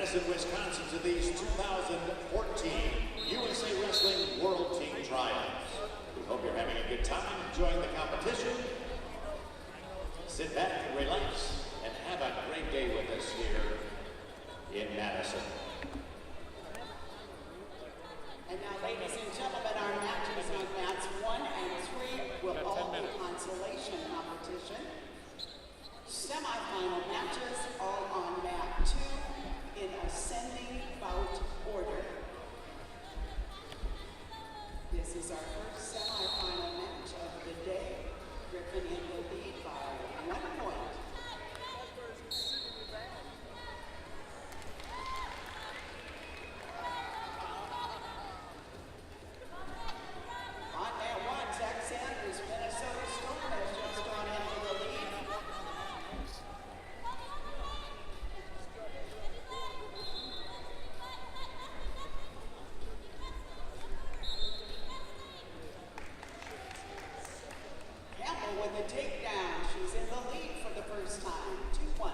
Madison, Wisconsin to these 2014 USA Wrestling World Team Trials. We hope you're having a good time enjoying the competition. Sit back and relax and have a great day with us here in Madison. And now, ladies and gentlemen, our matches on mats 1 and 3 will all be consolation competition. Semi-final matches all on mat 2 in ascending bout order. This is our first semi-final match of the day. Griffin in the lead by 1 point. On mat 1, Zach Sanders, Minnesota Storm has just gone into the lead. Campbell with the takedown. She's in the lead for the first time. 2-1.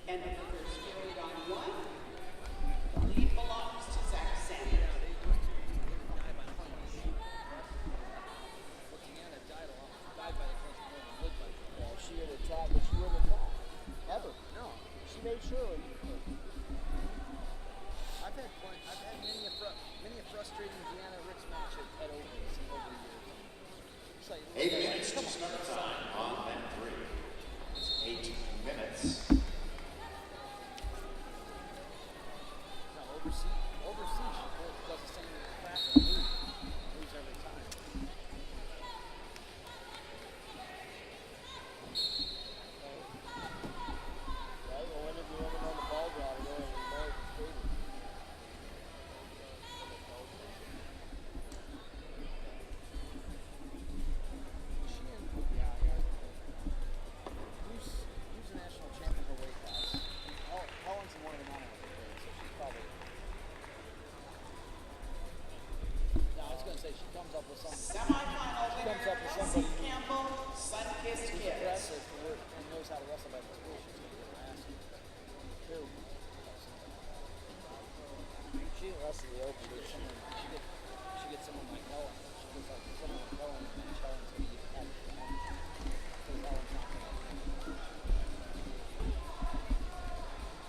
And the first period on 1. The lead belongs to Zach Sanders. Well, she had attacked, but she wouldn't attack. Ever. No. She made sure. I've had many a frustrating Deanna Ricks match at Oakland over the years. It's like, 8 minutes to start time on mat 3. It's 8 minutes. no, overseas, she does the same crap and lose every time. Right? Well, when did you ever know the ball drop and go in the American Stadium? Who's the national champion for weight class? Helen's in one of the non-Olympic so she's probably. No, I was going to say she comes up with some. Semi-final She comes winner, up with Kelsey somebody Campbell, Sun-Kissed who's Kids. aggressive and knows how to wrestle by the school. She's going to get her ass kicked. Who? She didn't wrestle the Open, but She gets someone like Helen. She gets like someone like Helen and then Helen's going to get attacked. Because Helen's not going to.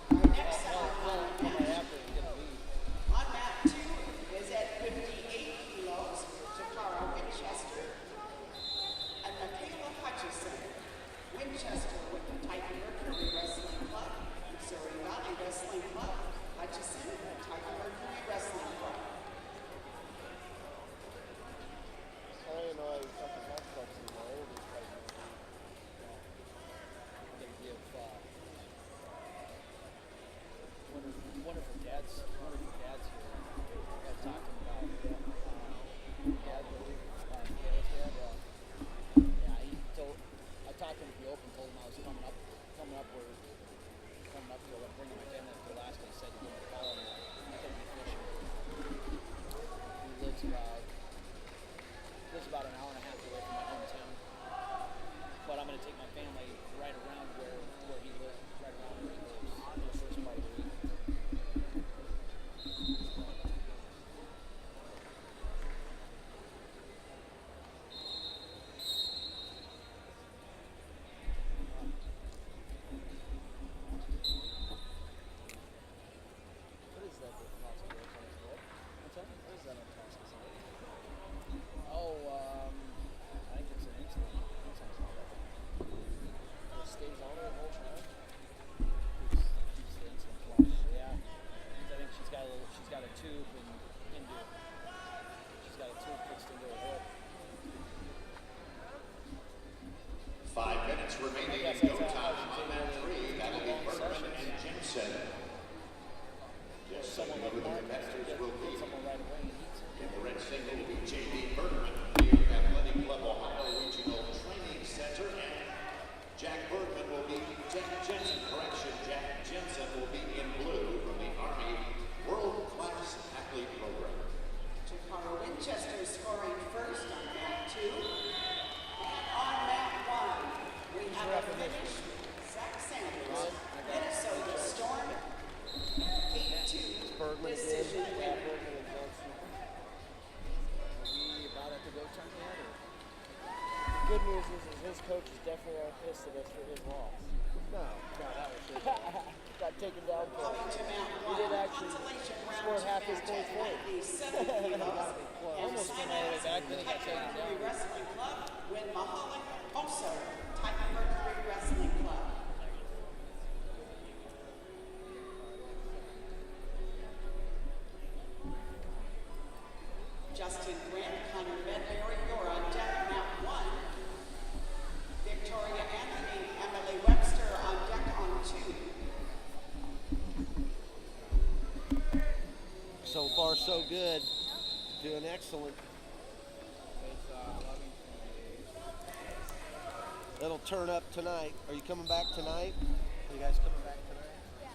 Our next semi-final Come right match after and get a lead. on mat 2 is at 58 kilos. Takara Winchester and Michaela Hutchison. Winchester with the Titan Mercury Wrestling Club, Missouri Valley Wrestling Club. Hutchison, the Titan Mercury Wrestling Club. I don't even know how you fucking match clubs anymore. Everybody's fighting. They give one of her dads here. I talked to him about dad, Kayla's dad. Yeah, I talked to him at the Open, told him I was coming up to bring my family up to Alaska. He said he's going to call him. I think he's fishing. He lives about an hour and a half away from my hometown. But I'm going to take my family right around where he lives, right around where he lives in the first part of the week. What is that that costs me on his lip? What's that? What is that on Tosca's lip? Oh, I think it's an insulin. Insulin's not that bad. It stays on finish, Zach Sanders, Minnesota Storm, 8-2 Bergman again. decision Yeah, winner. Bergman and Jensen. Are we about at the go time yet? Or? The good news is his coach is definitely pissed at us for his loss. No, that was it. Got taken down for Coming to Mount He One, did actually consolation round score two half his match points at for him. 97 kilos. And Almost came all the way back, then he got taken Titan down. Mercury Wrestling Club win Mahalik also Titan Mercury Wrestling Club. Justin Grant, Connor Medbury, you're on deck, Mount One. Victoria Anthony, Emily Webster on deck on 2. So far, so good. Doing excellent. It'll turn up tonight. Are you coming back tonight? Are you guys coming back tonight? Yeah.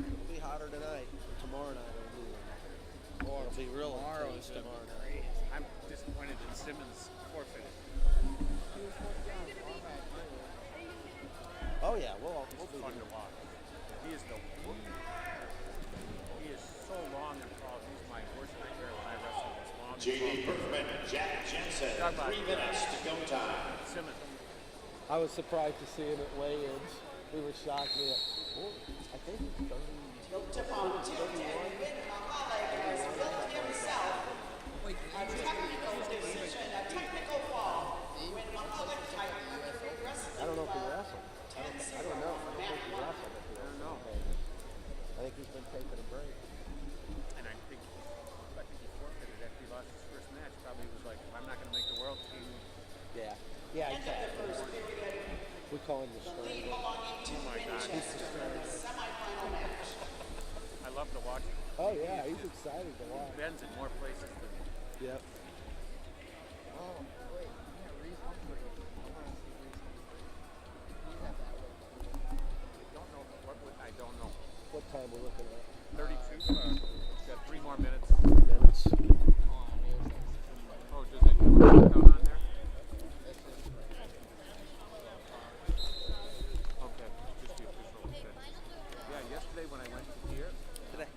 It'll be hotter tonight. Tomorrow night it'll be real Tomorrow intense is tomorrow night. crazy. I'm disappointed that Simmons forfeited. Oh yeah, we'll It's be fun to watch. He is so long and tall. He's my worst nightmare when I wrestle. This long. J.D. Bergman, Jack Jensen, 3 minutes to go time. Simmons. I was surprised to see him at weigh-ins. We were shocked. I think he's 30. Tilt upon tilt and win Mahalik has built himself a technical decision, a technical fall. Win Mahalik Titan Mercury Wrestling I don't know if he Club. wrestled. I don't know. I don't think he wrestled. I don't know. I think he's been taking a break. And I think he forfeited after he lost his first match. Probably was like, I'm not going to make the world team. Yeah. Yeah, End of the first period. we call him the The stranger. lead belonging to Winchester in the semifinal match. I love to watch him. Oh yeah, he's excited to watch. Ben's in more places than Yep. Oh, wait. Yeah, Reese Humphrey. I want to see Reese Humphrey. He's at that weight. I don't know. What time we're looking at? 32. Got 3 more minutes. 3 minutes. Oh, does it count on there? Okay, just the official. Okay. Yeah, yesterday when I went to here, Today.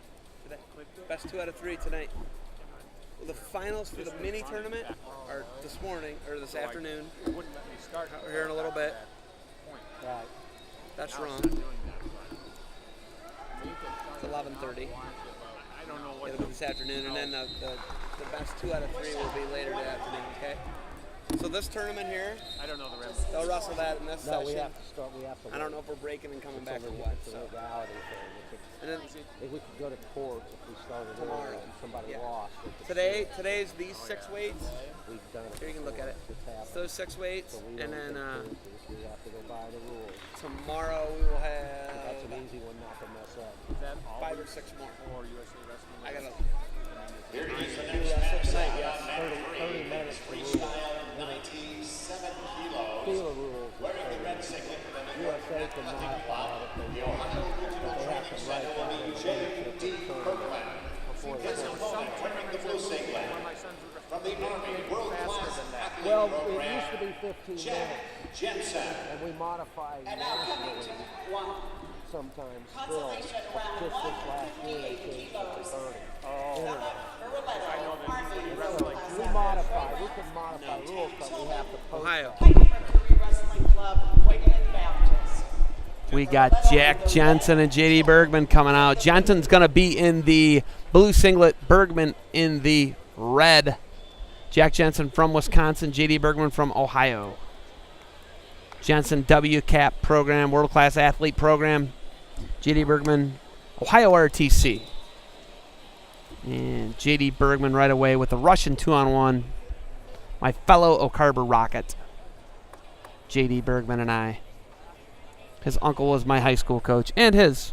Best 2 out of 3 tonight. Well, the finals for the mini tournament are this morning or this afternoon. it wouldn't let me start. We're here in a little bit. Point. Right. That's Now it's wrong. not doing that, but It's 11:30. I don't know what. It'll be this afternoon, and then the best 2 out of 3 will be later that afternoon. Okay. So this tournament here, I don't know the rest. they'll wrestle that in this No, we session. have to start. We have to. I don't know if we're breaking and coming It's back a or leg- what. It's a So. legality thing. And then If we could go to court if we started Tomorrow. early and somebody Yeah. lost. we could today's these 6 weights. sue. We've done it. Here you can look at it. before. It's happened. So those 6 weights, So we and don't then take chances. We have to go by the rules. tomorrow we will That's an have easy one not to mess up. Is that all 5 or 6 more. for USA Wrestling? I gotta. Here is the Do next wrestle match tonight, on yes. mat 30 minutes for freestyle 97 kilos. FILA rules. Wearing the red singlet for the New York USA can modify it if they the want. Ohio Regional They have Training to Center write will down be the J.D. Bergman. before His they opponent wearing the blue singlet One of my sons was from the Army World Class Athlete Well, it Program, used to be 15 Jack minutes, Jensen. and we modify And now coming to nationally one. sometimes still. Consolation round Just one, this last year they 58 changed it to kilos. 30. Philip Burletto, Army World So Class we Athlete modify. We Program. can modify rules, but we have to post. Ohio. Titan Mercury Wrestling Club, Wayland Baptist. We got Jack Jensen and J.D. Bergman coming out. Jensen's going to be in the blue singlet, Bergman in the red. Jack Jensen from Wisconsin, J.D. Bergman from Ohio. Jensen WCAP program, World Class Athlete program. J.D. Bergman, Ohio RTC. And J.D. Bergman right away with the Russian 2-on-1. My fellow Oak Harbor Rocket. J.D. Bergman and I. His uncle was my high school coach, and his.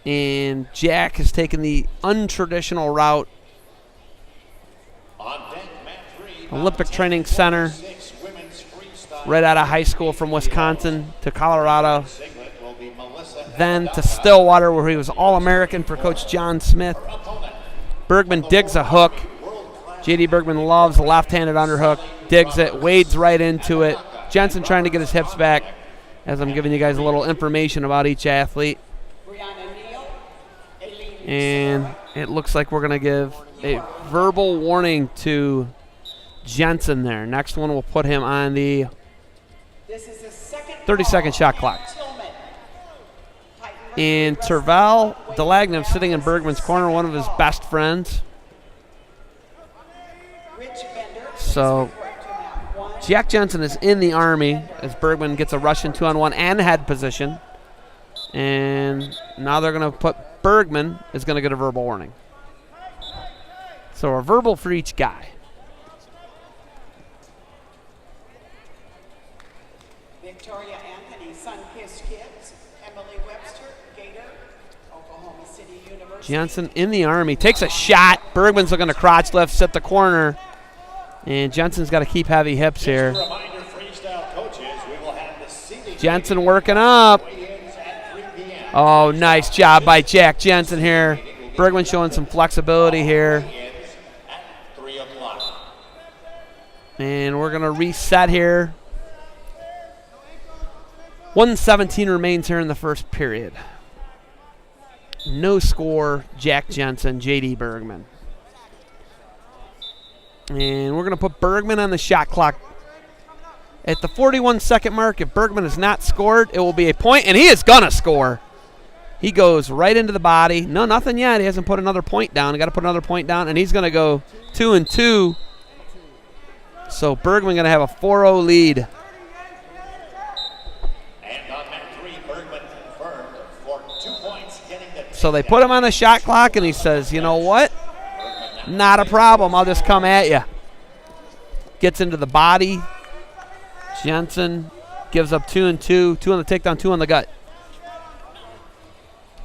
And Jack has taken the untraditional route. On deck, mat 3, Olympic Training Center, 6 women's freestyle. right out of high school from Wisconsin to Colorado, Singlet will be Melissa then to Stillwater, where he was All-American for Coach John Smith. opponent. Bergman digs a hook. J.D. Bergman loves a left-handed underhook, digs it, wades right into it, Jensen trying to get his hips back as I'm giving you guys a little information about each athlete. And it looks like we're going to give a verbal warning to Jensen there. Next one, we'll put him on the 30-second shot clock. And Tervel Delagnev sitting in Bergman's corner, one of his best friends. So Jack Jensen is in the Army as Bergman gets a Russian 2-on-1 and head position. And now they're going to put Bergman is going to get a verbal warning. So a verbal for each guy. Victoria Anthony, Sunkissed Kids, Emily Webster, Gator, Oklahoma City University. Jensen in the Army takes a shot. Bergman's looking to crotch lift, set the corner. And Jensen's got to keep heavy hips here. Jensen working up. Oh, nice job by Jack Jensen here. Bergman showing some flexibility here. And we're going to reset here. 1:17 remains here in the first period. No score, Jack Jensen, J.D. Bergman. And we're going to put Bergman on the shot clock. At the 41-second mark, if Bergman has not scored, it will be a point, and he is going to score. He goes right into the body. No, nothing yet. He hasn't put another point down. He got to put another point down, and he's going to go 2-2. So Bergman going to have a 4-0 lead. And on that 3, Bergman confirmed for 2 points, getting the So they put him on the shot clock, and he says, you know what? Not a problem. I'll just come at you. Gets into the body. Jensen gives up 2-2. 2 on the takedown, 2 on the gut.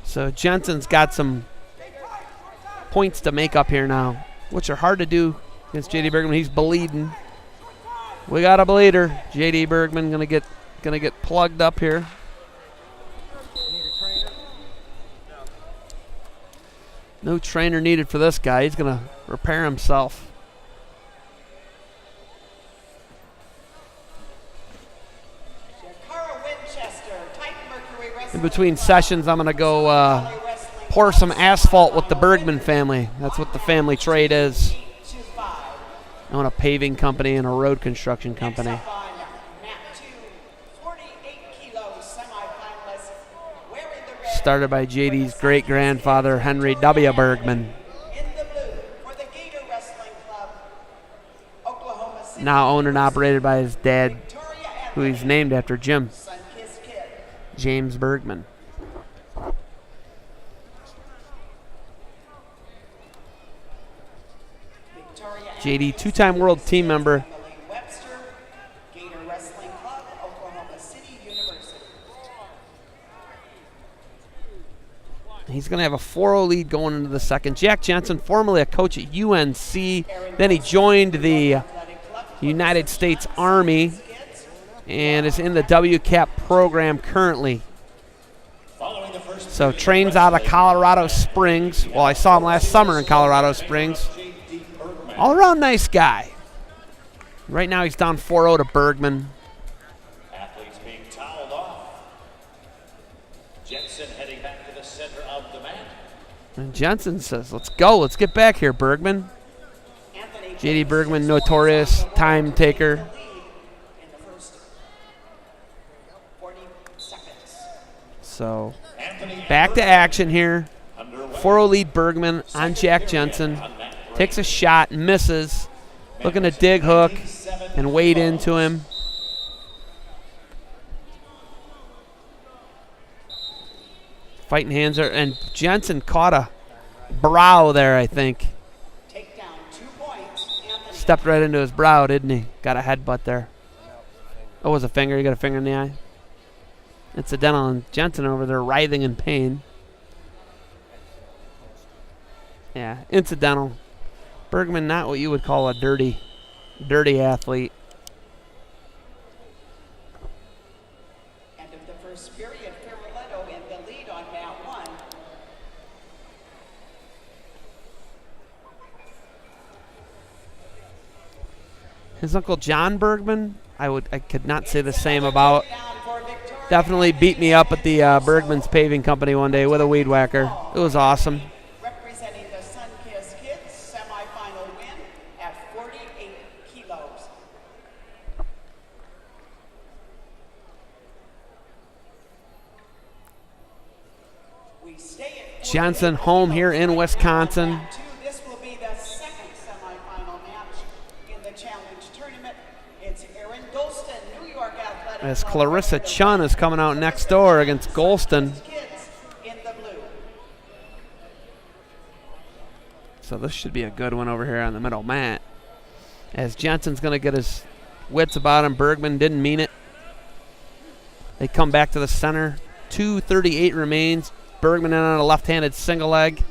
So Jensen's got some points to make up here now, which are hard to do against J.D. Bergman. He's bleeding. We got a bleeder. J.D. Bergman gonna get plugged up here. No trainer needed for this guy. He's gonna repair himself. In between sessions, I'm going to go pour some asphalt with the Bergman family. That's what the family trade is. I own a paving company and a road construction company. Started by JD's great-grandfather, Henry W. Bergman. Now owned and operated by his dad, who he's named after, Jim. James Bergman. JD, 2-time world team member. He's going to have a 4-0 lead going into the second. Jack Jensen, formerly a coach at UNC. Then he joined the United States Army and is in the WCAP program currently. So trains out of Colorado Springs. Well, I saw him last summer in Colorado Springs. All around nice guy. Right now he's down 4-0 to Bergman. Athletes being toweled off. Jensen heading back to the center of the mat. And Jensen says, let's go. Let's get back here, Bergman. J.D. Bergman, notorious time taker. So back to action here. 4-0 lead Bergman on Jack Jensen. Takes a shot, misses. Looking to dig hook and wade into him. Fighting hands are, and Jensen caught a brow there, I think. Stepped right into his brow, didn't he? Got a headbutt there. Oh, it was a finger. You got a finger in the eye. Incidental, and Jensen over there writhing in pain. Yeah, incidental. Bergman, not what you would call a dirty athlete. End of the first period, Ferroletto in the lead on mat 1. His uncle John Bergman, I could not say the same about. Definitely beat me up at the Bergman's Paving Company one day with a weed whacker. It was awesome. Representing the Sunkissed Kids, semifinal win at 48 kilos. We stay at Jensen home here in Wisconsin. This will be the second semifinal match in the challenge tournament. It's Aaron Golston, New York Athletic As Club, Clarissa Chun is coming out next door against Golston. Kids in the blue. So this should be a good one over here on the middle mat. As Jensen's going to get his wits about him. Bergman didn't mean it. They come back to the center. 2:38 remains. Bergman in on a left-handed single leg.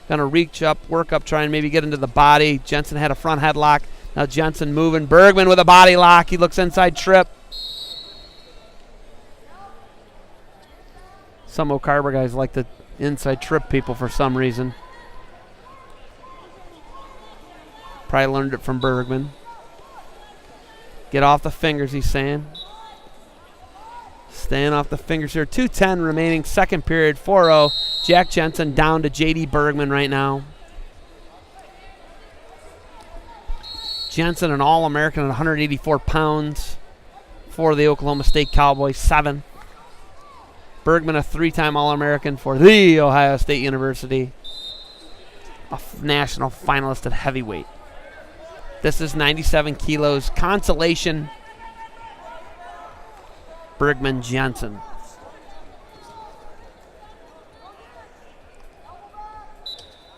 Going to reach up, work up, try and maybe get into the body. Jensen had a front headlock. Now Jensen moving. Bergman with a body lock. He looks inside trip. Some Oak Harbor guys like to inside trip people for some reason. Probably learned it from Bergman. Get off the fingers, he's saying. Staying off the fingers here. 2:10 remaining, second period, 4-0. Jack Jensen down to J.D. Bergman right now. Jensen, an All-American at 184 pounds for the Oklahoma State Cowboys, 7th. Bergman, a 3-time All-American for The Ohio State University. A national finalist at heavyweight. This is 97 kilos. Consolation. Bergman Jensen.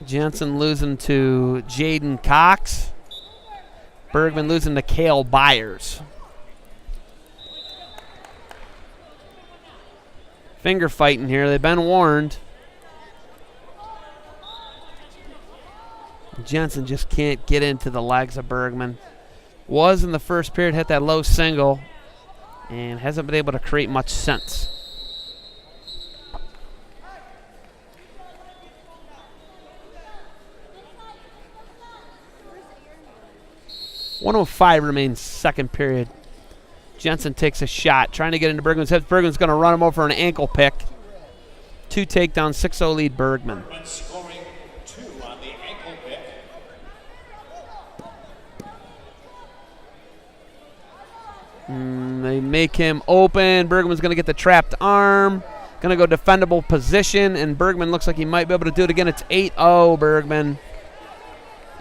Jensen losing to Jaden Cox. Bergman losing to Cale Byers. Finger fighting here. They've been warned. Jensen just can't get into the legs of Bergman. Was in the first period, hit that low single, and hasn't been able to create much sense. .105 remains second period. Jensen takes a shot, trying to get into Bergman's hips. Bergman's going to run him over for an ankle pick. 2 takedowns, 6-0 lead Bergman. Bergman scoring 2 on the ankle pick. They make him open. Bergman's going to get the trapped arm. Going to go defendable position, and Bergman looks like he might be able to do it again. It's 8-0 Bergman.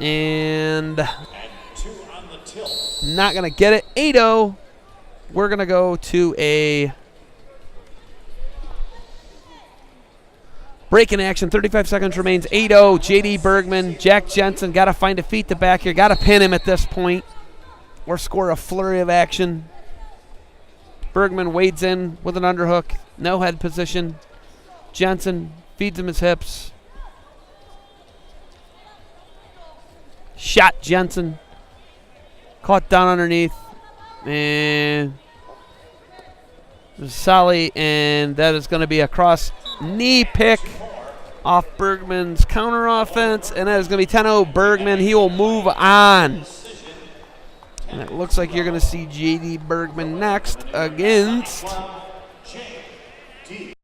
And 2 on the tilt. not going to get it. 8-0. We're going to go to a break in action. 35 seconds remains. 8-0. J.D. Bergman. Jack Jensen got to find a feet to back here. Got to pin him at this point or score a flurry of action. Bergman wades in with an underhook. No head position. Jensen feeds him his hips. Shot Jensen. Caught down underneath. And Sully, and that is going to be a cross knee pick off Bergman's counter offense, and that is going to be 10-0 Bergman. He will move on. And it looks like you're going to see J.D. Bergman next against